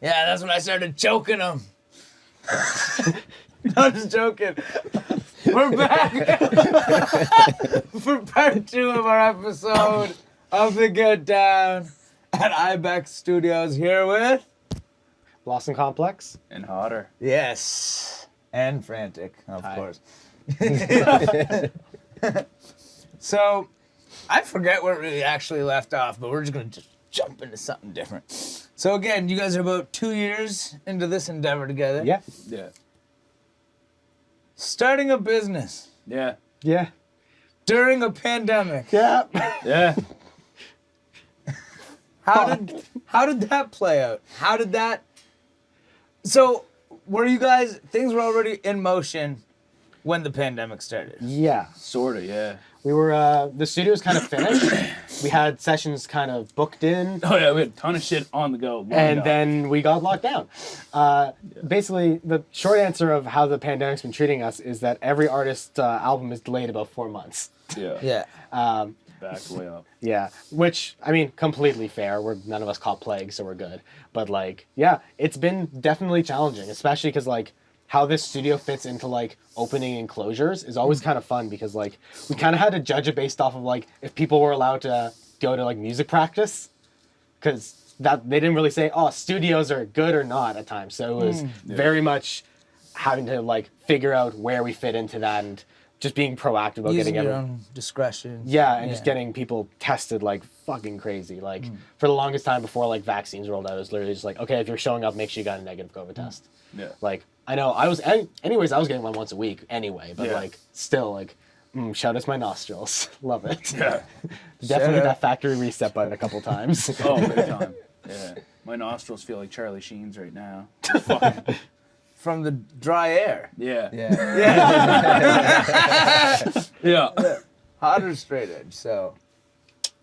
Yeah, that's when I started choking him. I'm just joking. We're back for part 2 of our episode of The Get Down at Ibex Studios here with... Blossom Complex. And Hodder. Yes. And Frantic, of course. So, I forget where we actually left off, but we're just going to jump into something different. So again, you guys are about 2 years into this endeavor together. Yeah. Yeah. Starting a business Yeah. Yeah. during a pandemic. Yeah. Yeah. How did that play out? How did that... So, were you guys... Things were already in motion when the pandemic started. Yeah. Sorta, yeah. We were, the studio was kind of finished. We had sessions kind of booked in. Oh yeah, we had a ton of shit on the go. And then we got locked down. Basically, the short answer of how the pandemic's been treating us is that every artist's album is delayed about 4 months. Yeah. Yeah. Back way up. Yeah, which, I mean, completely fair. None of us caught plague, so we're good. But, like, yeah, it's been definitely challenging, especially because, like, how this studio fits into, like, opening and closures is always kind of fun because, like, we kind of had to judge it based off of, like, if people were allowed to go to, like, music practice. Because they didn't really say, oh, studios are good or not at times. So it was very much having to, like, figure out where we fit into that and just being proactive about Using getting your everyone. own discretion. Yeah, and just getting people tested like fucking crazy. Like for the longest time before like vaccines rolled out, it was literally just like, okay, if you're showing up, make sure you got a negative COVID test. Yeah. Like I know I was getting one once a week anyway, but like still like shout out to my nostrils. Love it. Yeah. Definitely hit that factory reset button a couple times. Oh, big time. Yeah. My nostrils feel like Charlie Sheen's right now. Fucking, From the dry air. yeah. Yeah. Yeah. Hodder straight edge, so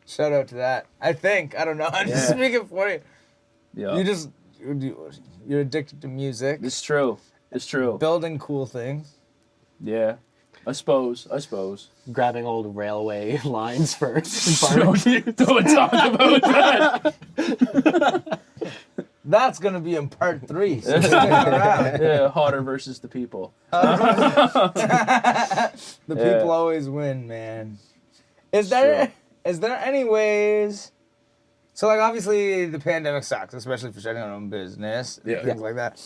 shout out to that. I don't know. I'm just speaking for you. Yeah. You're addicted to music. It's true. It's true. Building cool things. Yeah. I suppose. Grabbing old railway lines for Don't talk about that. That's gonna be in part 3. So stick around. Yeah, Hodder versus the people. The people always win, man. Is there any ways? So like obviously the pandemic sucks, especially for starting our own business and things like that.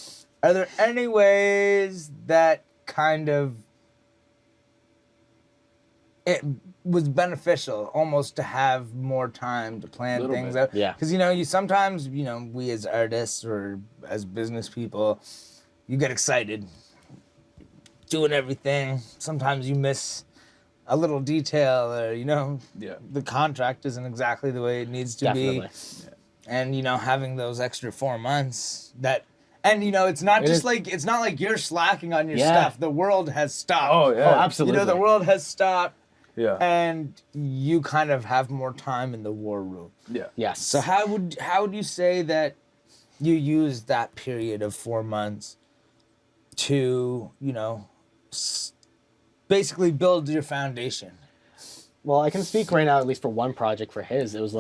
Are there any ways that kind of it was beneficial almost to have more time to plan things out? Yeah. Because you sometimes we as artists or as business people, you get excited doing everything. Sometimes you miss a little detail or the contract isn't exactly the way it needs to be. And having those extra 4 months it's not it's not like you're slacking on your stuff. The world has stopped. Oh yeah. Oh, absolutely. The world has stopped. Yeah. And you kind of have more time in the war room. Yeah. Yes. So how would you say that you use that period of 4 months to, basically build your foundation? Well, I can speak right now, at least for one project for his. It was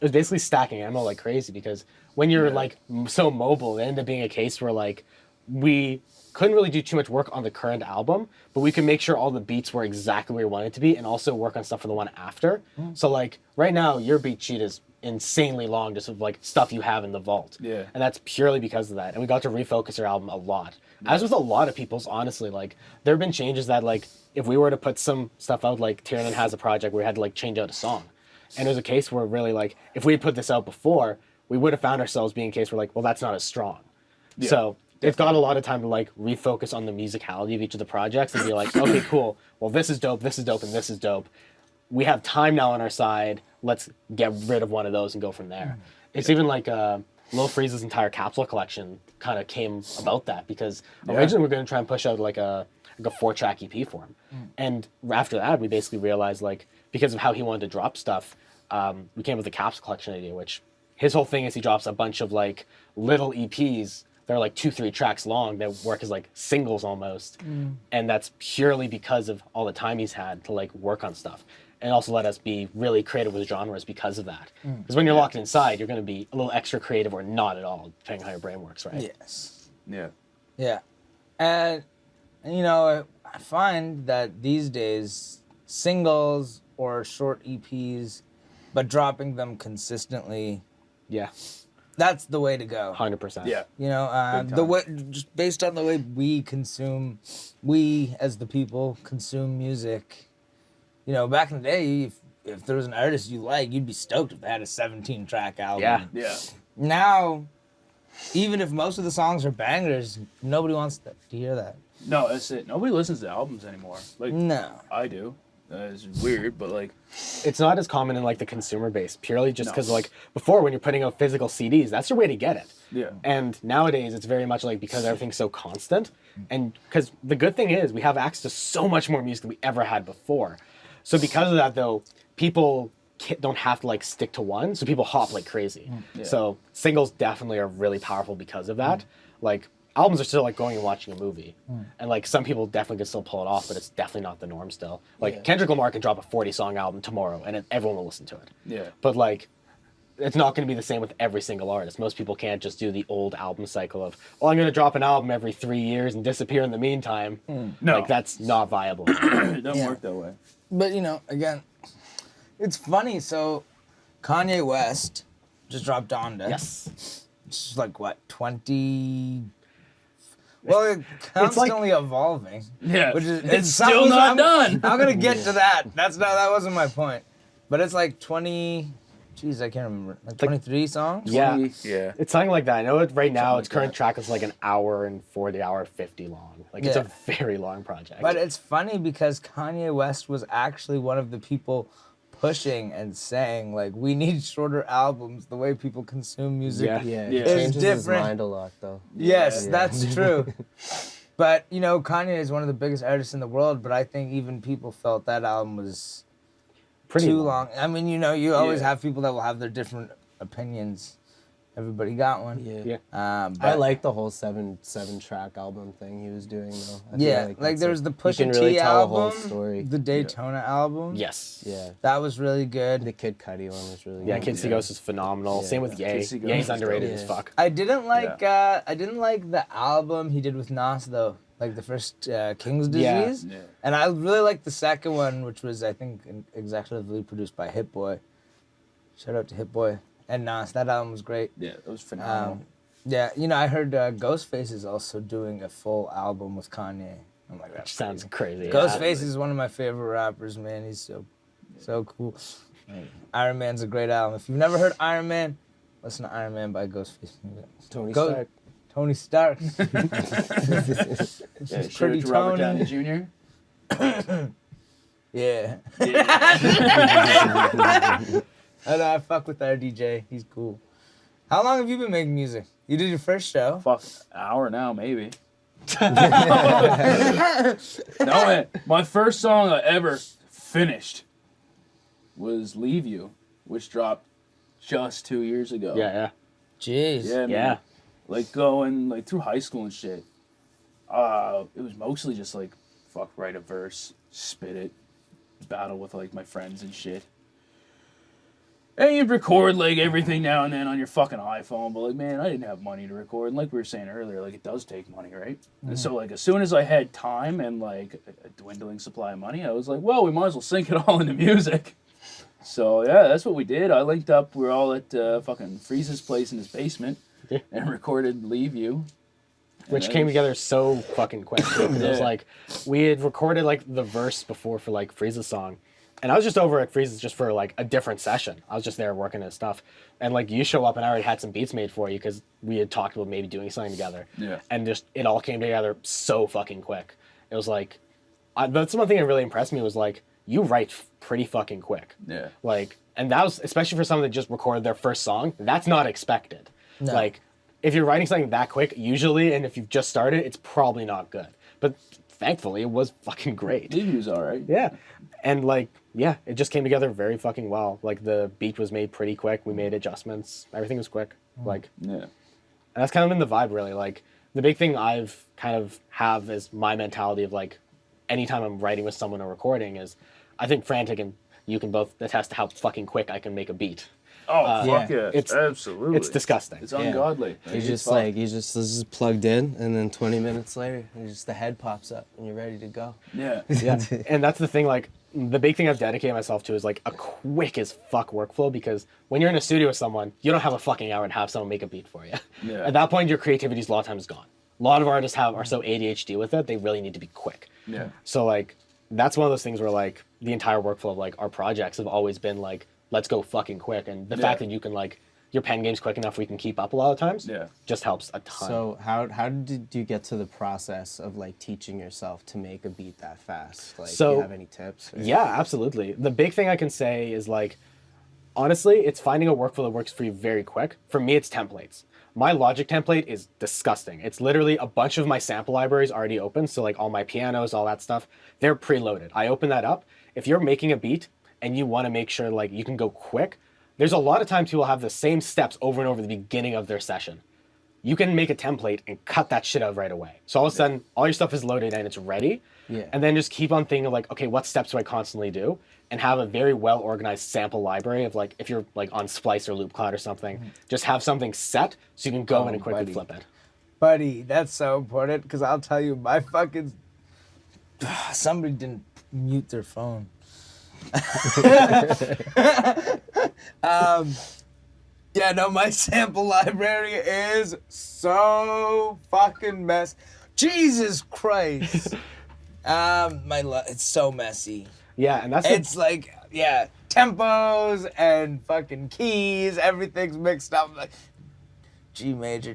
basically stacking ammo like crazy because when you're like so mobile, it ended up being a case where like we couldn't really do too much work on the current album, but we could make sure all the beats were exactly where we wanted to be and also work on stuff for the one after. So like right now, your beat sheet is insanely long just of like stuff you have in the vault. Yeah. And that's purely because of that. And we got to refocus our album a lot. As with a lot of people's, honestly, like there have been changes that like if we were to put some stuff out, like Tiernan has a project where we had to like change out a song. And it was a case where really like if we had put this out before, we would have found ourselves being a case where like, well, that's not as strong. Yeah. So it's got a lot of time to like refocus on the musicality of each of the projects and be like, okay, cool. Well, this is dope, and this is dope. We have time now on our side. Let's get rid of one of those and go from there. It's even like Lil Freeze's entire capsule collection kind of came about that because originally we were going to try and push out like a 4-track EP for him. And after that, we basically realized like because of how he wanted to drop stuff, we came up with the capsule collection idea, which his whole thing is he drops a bunch of like little EPs. They're like 2-3 tracks long that work as like singles almost. And that's purely because of all the time he's had to like work on stuff. and also let us be really creative with genres because of that. Because when you're locked inside, you're going to be a little extra creative or not at all, depending on how your brain works, right? Yes. Yeah. Yeah. And, you know, I find that these days, singles or short EPs, but dropping them consistently, Yeah, that's the way to go. 100%. Yeah. You know, Big the time. way, just based on the way we as the people consume music. You know, back in the day, if there was an artist you like, you'd be stoked if they had a 17-track album. Yeah. Yeah. Now, even if most of the songs are bangers, nobody wants to hear that. No, that's it. Nobody listens to albums anymore. Like No. I do. It's weird, but like, It's not as common in like the consumer base, purely just No. because like before when you're putting out physical CDs, that's your way to get it. yeah. And nowadays it's very much like because everything's so constant, and because the good thing is we have access to so much more music than we ever had before. So because of that though, people don't have to like stick to one, so people hop like crazy. Yeah. So singles definitely are really powerful because of that. Like albums are still like going and watching a movie, and like some people definitely can still pull it off, but it's definitely not the norm still. Like Yeah. Kendrick Lamar can drop a 40-song album tomorrow, and everyone will listen to it. Yeah. But like, it's not going to be the same with every single artist. Most people can't just do the old album cycle of, oh, I'm going to drop an album every 3 years and disappear in the meantime. No. Like that's not viable. It doesn't Yeah. work that way. But, you know, again, it's funny. So, Kanye West just dropped Donda. Yes. It's like, what, 20... Well, it's constantly evolving. Yeah. Which is It's still not done. I'm gonna get to that. That wasn't my point. But it's like 20. Jeez, I can't remember. Like 23 songs. Yeah. Yeah. It's something like that. I know it right now, Something its like current that. track is like an hour and 40, hour 50 long. Like it's Yeah. a very long project. But it's funny because Kanye West was actually one of the people pushing and saying like we need shorter albums. The way people consume music. Yeah. Yeah, Yeah. it It's changes his different. mind a lot, though. Yes, Yeah. that's true. But you know, Kanye is one of the biggest artists in the world. But I think even people felt that album was pretty too long. I mean, you know, you always Yeah. have people that will have their different opinions. Everybody got one. Yeah. Yeah. But I like the whole seven track album thing he was doing though. I feel yeah, like that's there was the you Pusha can really T tell a album, whole story. the Daytona album. Yes. Yeah, That was really good. the Kid Cudi one was really Yeah, good. Kid See Ghost is phenomenal. Yeah. Same with Ye. Kid See Ghost Ye's is underrated dope. as Yeah. fuck. I didn't like the album he did with Nas though, like the first King's Yeah. Disease. Yeah. And I really liked the second one, which was I think executively produced by Hit Boy. Shout out to Hit Boy and Nas. That album was great. Yeah. It was phenomenal. Yeah, you know, I heard Ghostface is also doing a full album with Kanye. I'm like, Which that sounds crazy. Ghostface is one of my favorite rappers, man. He's so cool. Iron Man's a great album. If you've never heard Iron Man, listen to Iron Man by Ghostface. Tony Go- Stark. Tony Stark. Yeah. Shout Pretty out to Robert Tony. Downey Jr. Yeah. I know, I fuck with our DJ. He's cool. How long have you been making music? You did your first show. Fuck, an hour now, maybe. No, man. My first song I ever finished was Leave You, which dropped just 2 years ago. Yeah. Jeez. Yeah, man. Yeah. Like going like through high school and shit. It was mostly just like fuck, write a verse, spit it, battle with like my friends and shit. And you'd record like everything now and then on your fucking iPhone, but like man, I didn't have money to record. And like we were saying earlier, like it does take money, right? And so like as soon as I had time and like a dwindling supply of money, I was like, well, we might as well sink it all into music. So yeah, that's what we did. I linked up. We were all at fucking Freeze's place in his basement Yeah. and recorded "Leave You," Which And came then- together so fucking quick. Too, 'cause It was Yeah. like we had recorded like the verse before for like Freeze's song, and I was just over at Freeze's just for like a different session. I was just there working his stuff, and like you show up and I already had some beats made for you because we had talked about maybe doing something together. Yeah. And just it all came together so fucking quick. It was like, that's one thing that really impressed me was like you write pretty fucking quick. Yeah. Like, and that was especially for someone that just recorded their first song. That's not expected. No. Like, if you're writing something that quick, usually, and if you've just started, it's probably not good. But thankfully, it was fucking great. "Leave You's all right." Yeah, and like, yeah, it just came together very fucking well. Like the beat was made pretty quick. We made adjustments. Everything was quick. Like, Yeah. and that's kind of been the vibe, really. Like, the big thing I've kind of have is my mentality of like, anytime I'm writing with someone or recording is, I think frantic and you can both attest to how fucking quick I can make a beat. Oh, fuck yeah. it's- Absolutely. It's disgusting. It's ungodly. He's just fuck. like, he's just plugged in, and then 20 minutes later, the head pops up, and you're ready to go. Yeah. Yeah, and that's the thing. Like, the big thing I've dedicated myself to is like a quick as fuck workflow, because when you're in a studio with someone, you don't have a fucking hour and have someone make a beat for you. Yeah. At that point, your creativity a lot of times gone. A lot of artists are so ADHD with it, they really need to be quick. Yeah. So like, that's one of those things where like the entire workflow of like our projects have always been like, let's go fucking quick, and the fact that you can like your pen game's quick enough where you can keep up a lot of times. Yeah. Just helps a ton. So how did you get to the process of like teaching yourself to make a beat that fast? Like, do So- you have any tips? or- Yeah, absolutely. The big thing I can say is like, honestly, it's finding a workflow that works for you very quick. For me, it's templates. My Logic template is disgusting. It's literally a bunch of my sample libraries already open. So like all my pianos, all that stuff, they're preloaded. I open that up. If you're making a beat and you want to make sure like you can go quick, there's a lot of times people have the same steps over and over at the beginning of their session. You can make a template and cut that shit out right away. So all of a sudden, all your stuff is loaded and it's ready. Yeah. And then just keep on thinking of like, okay, what steps do I constantly do? And have a very well organized sample library of like, if you're like on Splice or LoopCloud or something, just have something set so you can go in and quickly buddy. flip it. Buddy, that's so important, because I'll tell you, my fucking... Somebody didn't mute their phone. Yeah, no, my sample library is so fucking mess. Jesus Christ. It's so messy. Yeah, and that's It's like, yeah, tempos and fucking keys, everything's mixed up. Like G major,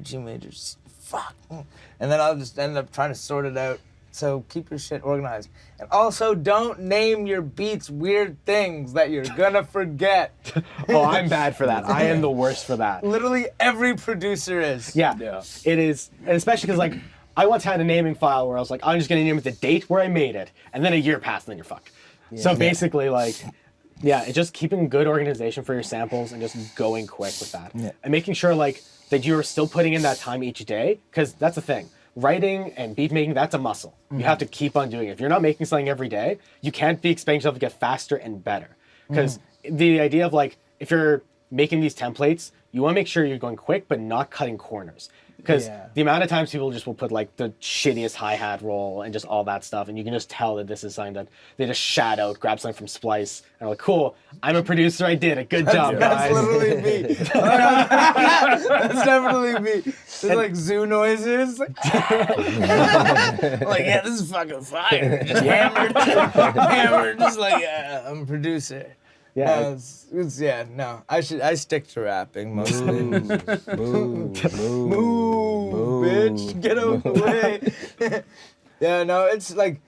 fuck. And then I'll just end up trying to sort it out. So keep your shit organized. And also, don't name your beats weird things that you're gonna forget. oh, I'm bad for that. I am the worst for that. Literally every producer is. Yeah, Yeah. it is, and especially because like I once had a naming file where I was like, I'm just gonna name it the date where I made it, and then a year passed, and then you're fucked. So basically, like, yeah, it's just keeping good organization for your samples and just going quick with that, and making sure like that you're still putting in that time each day, because that's the thing. Writing and beat making, that's a muscle. You have to keep on doing it. If you're not making something every day, you can't be expecting yourself to get faster and better. Because the idea of like, if you're making these templates, you want to make sure you're going quick, but not cutting corners. Because the amount of times people just will put like the shittiest hi-hat roll and just all that stuff, and you can just tell that this is something that they just shat out, grab something from Splice, and are like, cool, I'm a producer, I did it, good job, That's guys. literally me. That's definitely me. There's like zoo noises. Like, yeah, this is fucking fire. Just hammered, just like, yeah, I'm a producer. Yeah. No, I stick to rapping mostly. Moo, Move, bitch, get out of the way. Yeah, no, it's like,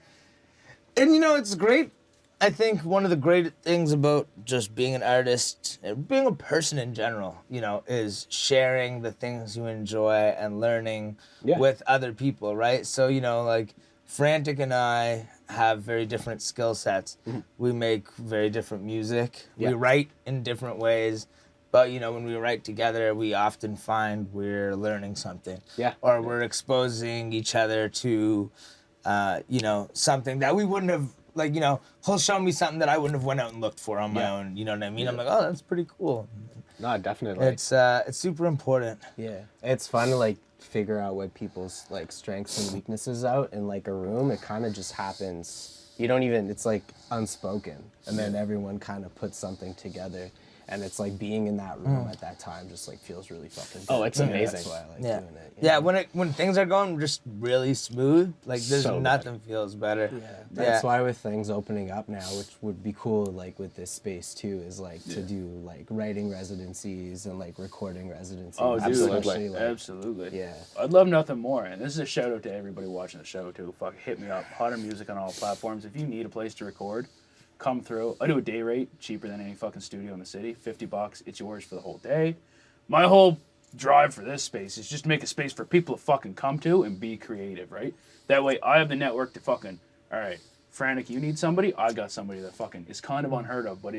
and you know, it's great. I think one of the great things about just being an artist and being a person in general, you know, is sharing the things you enjoy and learning with other people, right? So, you know, like Frantic and I have very different skill sets. We make very different music. Yeah. We write in different ways. But, you know, when we write together, we often find we're learning something. Yeah. Or we're exposing each other to, you know, something that we wouldn't have, like, you know, he'll show me something that I wouldn't have went out and looked for on my own. You know what I mean? I'm like, oh, that's pretty cool. No, definitely. It's super important. Yeah, it's fun to like figure out what people's like strengths and weaknesses out in like a room. It kind of just happens. You don't even. It's like unspoken, and then everyone kind of puts something together, and it's like being in that room at that time just like feels really fucking good. Oh, it's amazing. That's why I like Yeah. doing it. Yeah, when things are going just really smooth, like there's So good. nothing feels better. Yeah, that's why with things opening up now, which would be cool, like with this space too, is like to do like writing residencies and like recording residencies. Oh, dude, especially, like, absolutely. Yeah. I'd love nothing more. And this is a shout out to everybody watching the show too. Fuck, hit me up. Hodder Music on all platforms. If you need a place to record, come through. I do a day rate, cheaper than any fucking studio in the city. $50. It's yours for the whole day. My whole drive for this space is just to make a space for people to fucking come to and be creative, right? That way I have the network to fucking, all right, Frantic, you need somebody? I got somebody that fucking is kind of unheard of, but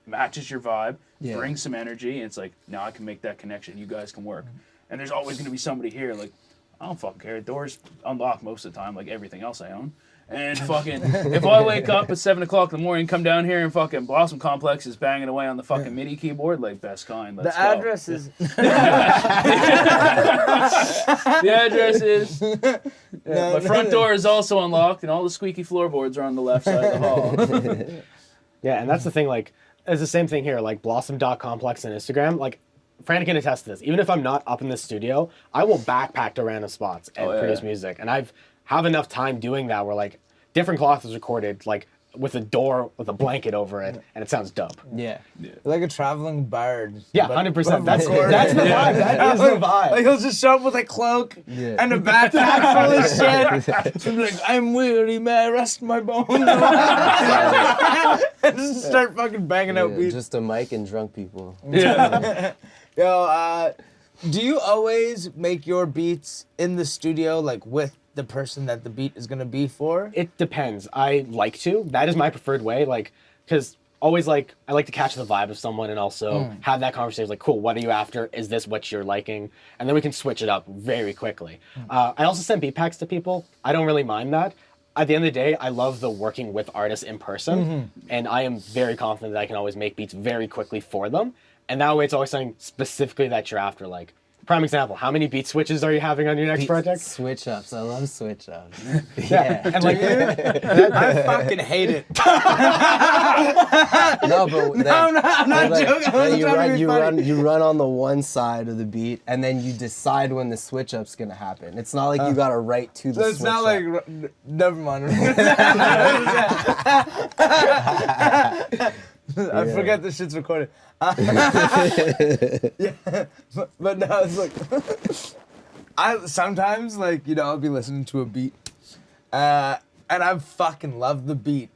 matches your vibe, brings some energy, and it's like, now I can make that connection. You guys can work. And there's always going to be somebody here, like, I don't fucking care. Doors unlocked most of the time, like everything else I own. And fucking, if I wake up at 7 o'clock in the morning, come down here and fucking Blossom Complex is banging away on the fucking MIDI keyboard, like, best kind. Let's The go. address is. The address is. My front door is also unlocked, and all the squeaky floorboards are on the left side of the hall. Yeah, and that's the thing, like, it's the same thing here, like blossom.complex and Instagram, like, Fran can attest to this. Even if I'm not up in the studio, I will backpack to random spots and produce music. And I've have enough time doing that where, like, different cloth is recorded, like, with a door with a blanket over it, and it sounds dope. Yeah. Like a traveling bard. Yeah, 100%. That's the vibe. That is the vibe. Like he'll just show up with a cloak and a backpack full of shit. And be like, I'm weary, may I rest my bones? And just start fucking banging out beats. Just a mic and drunk people. Yeah. Yo, do you always make your beats in the studio, like with the person that the beat is gonna be for? It depends. I like to. That is my preferred way, like, because always, like, I like to catch the vibe of someone and also have that conversation, like, cool, what are you after? Is this what you're liking? And then we can switch it up very quickly. I also send beat packs to people. I don't really mind that. At the end of the day, I love the working with artists in person, and I am very confident that I can always make beats very quickly for them. And that way it's always something specifically that you're after, like, prime example, how many beat switches are you having on your next project? Switch ups. I love switch ups. Yeah. And like, I fucking hate it. No, but I'm not joking. I was trying to be funny. you run on the one side of the beat, and then you decide when the switch up's gonna happen. It's not like you gotta write to the So it's switch not up. like, never mind. I forget this shit's recorded. Yeah, but no, it's like I sometimes, like, you know, I'll be listening to a beat, and I fucking love the beat,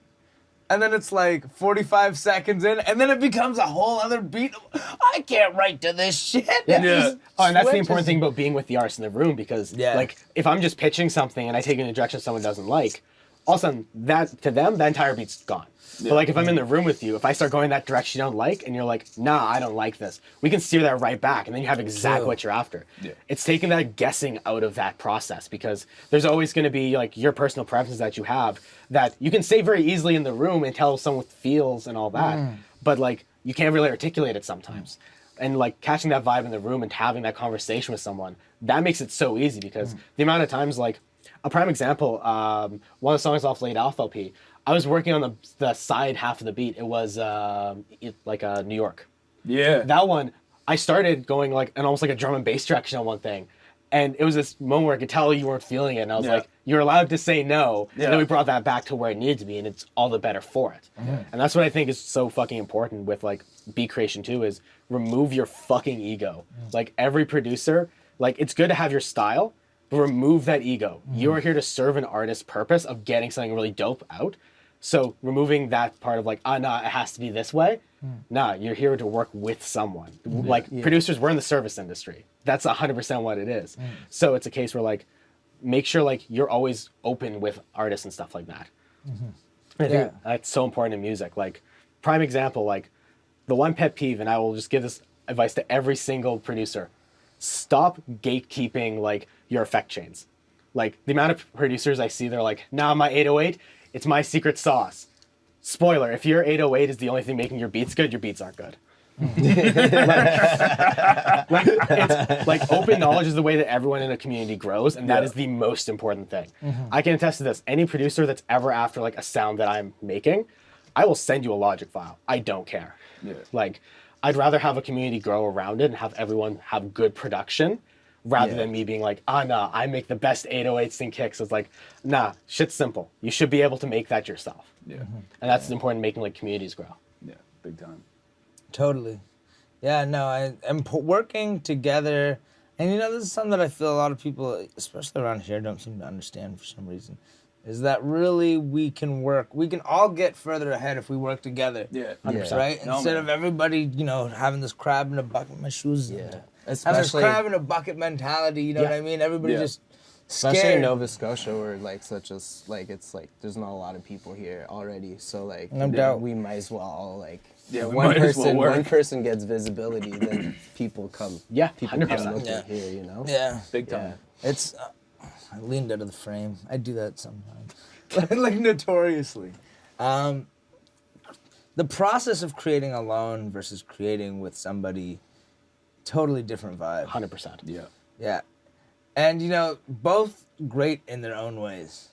and then it's like 45 seconds in, and then it becomes a whole other beat. I can't write to this shit. Yeah. Oh, and that's the Switches. important thing about being with the artist in the room, because like, if I'm just pitching something and I take it in a direction someone doesn't like, all of a sudden that to them, the entire beat's gone. But like, if I'm in the room with you, if I start going that direction you don't like, and you're like, nah, I don't like this, we can steer that right back, and then you have exactly what you're after. Yeah. It's taking that guessing out of that process, because there's always going to be like your personal preferences that you have that you can say very easily in the room and tell someone with feels and all that, but like, you can't really articulate it sometimes. And like, catching that vibe in the room and having that conversation with someone, that makes it so easy, because the amount of times, like, a prime example, one of the songs off Late Alpha LP, I was working on the side half of the beat. It was New York. Yeah. That one, I started going like an almost like a drum and bass direction on one thing, and it was this moment where I could tell you weren't feeling it, and I was like, "You're allowed to say no." Yeah. And then we brought that back to where it needed to be, and it's all the better for it. And that's what I think is so fucking important with like beat creation too, is remove your fucking ego. Like, every producer, like, it's good to have your style, but remove that ego. You are here to serve an artist's purpose of getting something really dope out. So removing that part of like, nah, it has to be this way. Nah, you're here to work with someone. Like, producers, we're in the service industry. That's 100% what it is. So it's a case where, like, make sure like you're always open with artists and stuff like that. I think that's so important in music. Like, prime example, like, the one pet peeve, and I will just give this advice to every single producer: stop gatekeeping like your effect chains. Like, the amount of producers I see, they're like, nah, my 808, it's my secret sauce. Spoiler, if your 808 is the only thing making your beats good, your beats aren't good. Like, open knowledge is the way that everyone in a community grows, and that is the most important thing. I can attest to this. Any producer that's ever after like a sound that I'm making, I will send you a Logic file. I don't care. Like, I'd rather have a community grow around it and have everyone have good production, rather than me being like, nah, I make the best 808s and kicks. It's like, nah, shit's simple. You should be able to make that yourself. Yeah. And that's important in making like communities grow. Yeah. Big time. Totally. Yeah, no, I'm working together. And, you know, this is something that I feel a lot of people, especially around here, don't seem to understand for some reason, is that really we can all get further ahead if we work together. Yeah. 100%. Right? No, Instead man. of everybody, you know, having this crab in a bucket, my shoes. Yeah. Having this Especially, crab in a bucket mentality, you know what I mean? Everybody just especially scared. in Nova Scotia, where like it's like there's not a lot of people here already. So like, No doubt. we might as well all like. Yeah, we one might as person, well work. one person gets visibility, then people come. Yeah, people 100%. come looking Yeah. here, you know. Yeah. Big time. It's, I leaned out of the frame. I do that sometimes. like notoriously. The process of creating alone versus creating with somebody, totally different vibe. 100%. Yeah. Yeah. And, you know, both great in their own ways.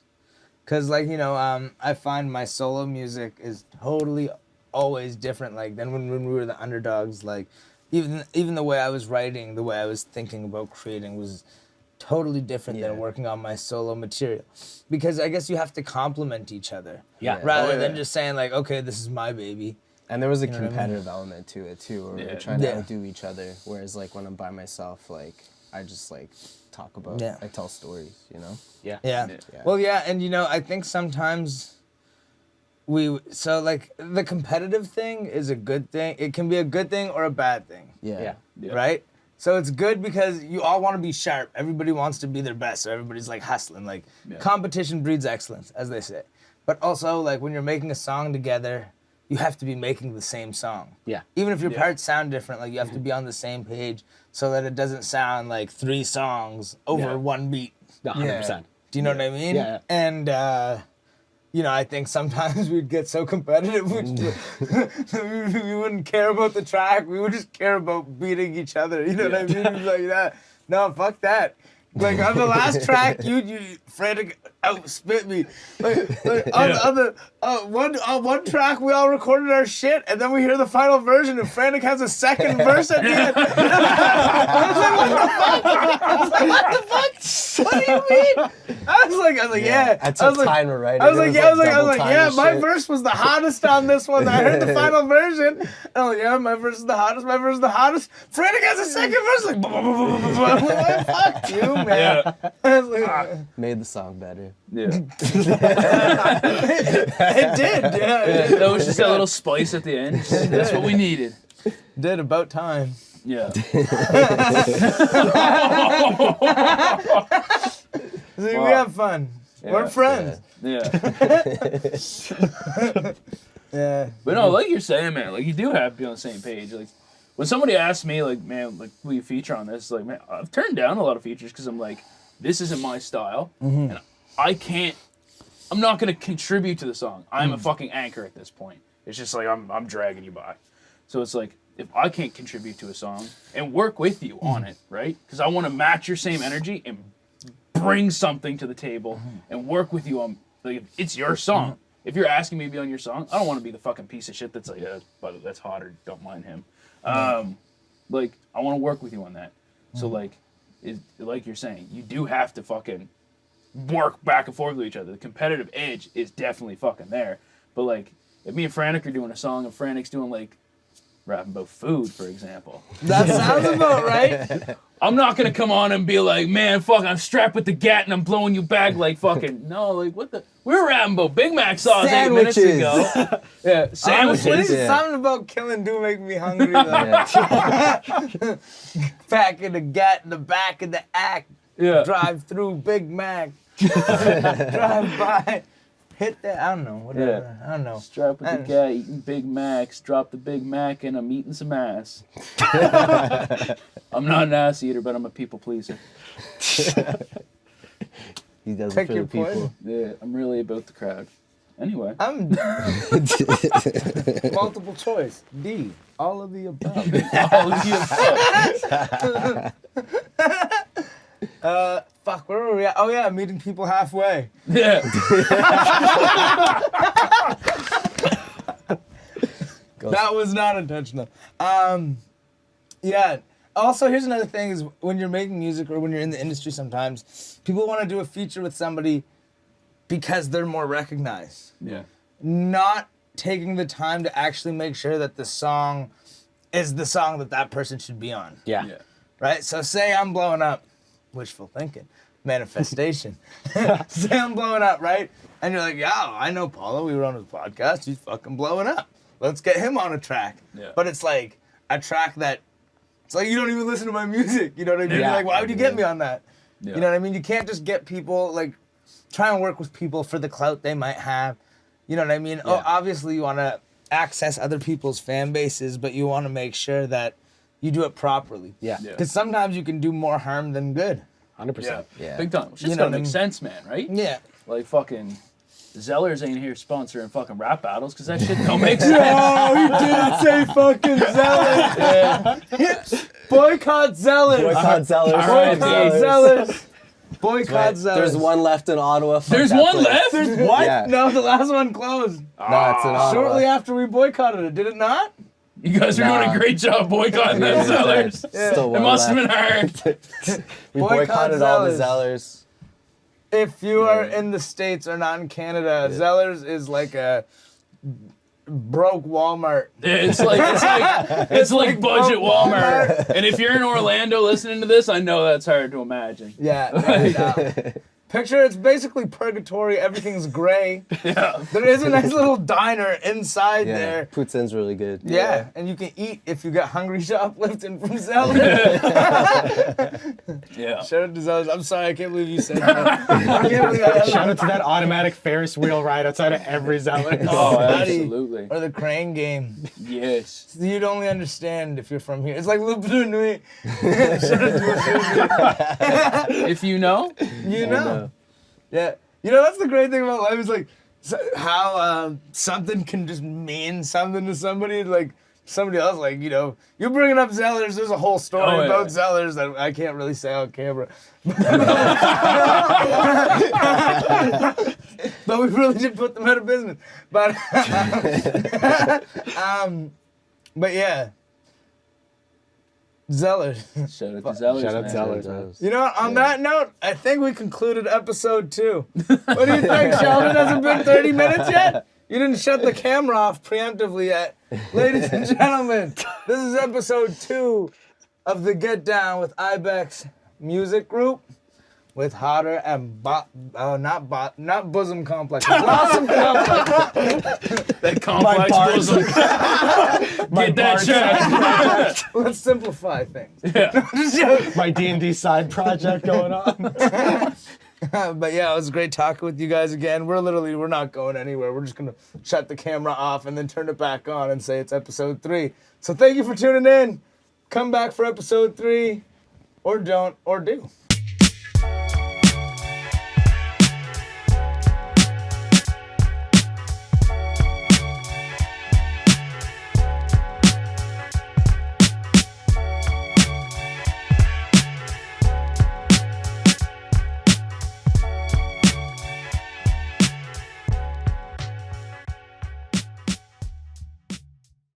Because, like, you know, I find my solo music is totally always different. Like, than when we were the underdogs. Like, even the way I was writing, the way I was thinking about creating was totally different than working on my solo material. Because I guess you have to complement each other. Yeah. Rather than just saying, like, okay, this is my baby. And there was a know what I mean? competitive element to it too, where we were trying to outdo each other. Whereas like when I'm by myself, like I just like talk about, I tell stories, you know? Yeah. Yeah. Well, yeah, and you know, I think sometimes so like the competitive thing is a good thing. It can be a good thing or a bad thing. Yeah. Right? So it's good because you all want to be sharp. Everybody wants to be their best. So everybody's like hustling. Like competition breeds excellence, as they say. But also like when you're making a song together, you have to be making the same song. Yeah. Even if your parts sound different, like you have to be on the same page so that it doesn't sound like 3 songs over one beat. 100%. Do you know what I mean? Yeah. And you know, I think sometimes we'd get so competitive, we wouldn't care about the track. We would just care about beating each other. You know what I mean? We'd be like that. No, fuck that. Like on the last track, you frantic outspit me. Like on one track, we all recorded our shit, and then we hear the final version, and Frantic has a second verse at the end. I was like, what the fuck? What do you mean? I was like, yeah. I took time to write it. I was like, yeah, my shit. verse was the hottest on this one. I heard the final version. And I'm like, yeah, my verse is the hottest. My verse is the hottest. Frantic has a second verse. Like, I'm like, fuck you, man. Yeah. I was like, Made the song better. Yeah. it did, yeah. That was just a little spice at the end. That's what we needed. Did about time. Yeah. See, we have fun. We're friends. Yeah. Yeah. But no, like you're saying, man, like you do have to be on the same page. Like when somebody asks me, like, man, like, will you feature on this? Like, man, I've turned down a lot of features because I'm like, this isn't my style, and I'm not gonna contribute to the song. I'm a fucking anchor at this point. It's just like I'm dragging you by. So it's like if I can't contribute to a song and work with you on it, right? Because I want to match your same energy and bring something to the table and work with you on, like, if it's your song. If you're asking me to be on your song, I don't want to be the fucking piece of shit that's like, yeah, but that's Hodder, don't mind him. Like, I want to work with you on that. So like you're saying, you do have to fucking work back and forth with each other. The competitive edge is definitely fucking there. But like, if me and Frantic are doing a song and Frantic's doing like rapping about food, for example. That sounds about right. I'm not gonna come on and be like, man, fuck, I'm strapped with the gat and I'm blowing you back like fucking, no, like what the, we were rapping about Big Mac sauce 8 minutes ago. Yeah, sandwiches. Honestly, something about killing do make me hungry though. Back in the gut, in the back of the act. Yeah. Drive through Big Mac. Drive by. Hit that. I don't know. Whatever. I don't know. Strapped with the gat, eating Big Macs, drop the Big Mac and I'm eating some ass. I'm not an ass eater, but I'm a people pleaser. He does Take it for your the people. point. Yeah, I'm really about the crowd. Anyway. I'm multiple choice. D. All of the above. All of you. Fuck, where were we at? Oh yeah, meeting people halfway. Yeah. That was not intentional. Yeah. Also, here's another thing: is when you're making music or when you're in the industry, sometimes people want to do a feature with somebody because they're more recognized. Yeah. Not taking the time to actually make sure that the song is the song that that person should be on. Yeah. Right? So say I'm blowing up. Wishful thinking. Manifestation. Say I'm blowing up, right? And you're like, yo, I know Paulo. We were on his podcast. He's fucking blowing up. Let's get him on a track. Yeah. But it's like a track that, it's like you don't even listen to my music. You know what I mean? Yeah. You're like, why would you get me on that? Yeah. You know what I mean? You can't just get people, like, try and work with people for the clout they might have. You know what I mean? Oh, obviously you want to access other people's fan bases, but you want to make sure that you do it properly. Yeah. Because sometimes you can do more harm than good. 100%. Yeah. Big time. Shit's You know gotta what I make mean? sense, man, right? Yeah. Like fucking, Zellers ain't here sponsoring fucking rap battles because that shit don't make sense. Oh, he didn't say fucking Zellers. Boycott Zellers. Boycott Zellers. right, Boycott Zellers. Boycott Zellers. There's one left in Ottawa. Fuck There's that one place. left? There's what? Yeah. No, the last one closed. No, it's in Ottawa. Shortly after we boycotted it, did it not? You guys are doing Nah. a great job boycotting them Zellers. Still It one must have left. been hard. We Boycott boycotted all the Zellers. Zellers. If you are in the States or not in Canada, Zellers is like a broke Walmart. It's like budget Walmart. And if you're in Orlando listening to this, I know that's hard to imagine. Yeah. and, picture it's basically purgatory. Everything's gray. Yeah. There is a nice little diner inside Yeah, there. poutine's really good. Yeah, and you can eat if you get hungry shoplifting from Zellers. Yeah. Shout out to Zellers. I'm sorry, I can't believe you said that. I can't believe I Shout out to that automatic Ferris wheel ride outside of every Zeller. Oh, Buddy. absolutely. Or the crane game. Yes. You'd only understand if you're from here. It's like Le Bleu Nuit. Shout out to If you know. you know. Yeah. You know, that's the great thing about life is like how something can just mean something to somebody. Like somebody else, like, you know, you're bringing up Zellers. There's a whole story Oh, yeah. about Zellers that I can't really say on camera. But we really did put them out of business. But, but yeah. Zellers. Shout out to Zellers. Shout out man. Zellers, man. You know what? On that note, I think we concluded episode 2. What do you think, Sheldon? Hasn't been 30 minutes yet? You didn't shut the camera off preemptively yet. Ladies and gentlemen, this is episode 2 of the Get Down with Ibex Music Group with Hodder and not Bosom Complex. Blossom Complex. That complex bosom. Get that shit. Let's simplify things. My D&D side project going on. But yeah, it was great talking with you guys again. We're not going anywhere. We're just gonna shut the camera off and then turn it back on and say it's episode 3. So thank you for tuning in. Come back for episode 3, or don't, or do.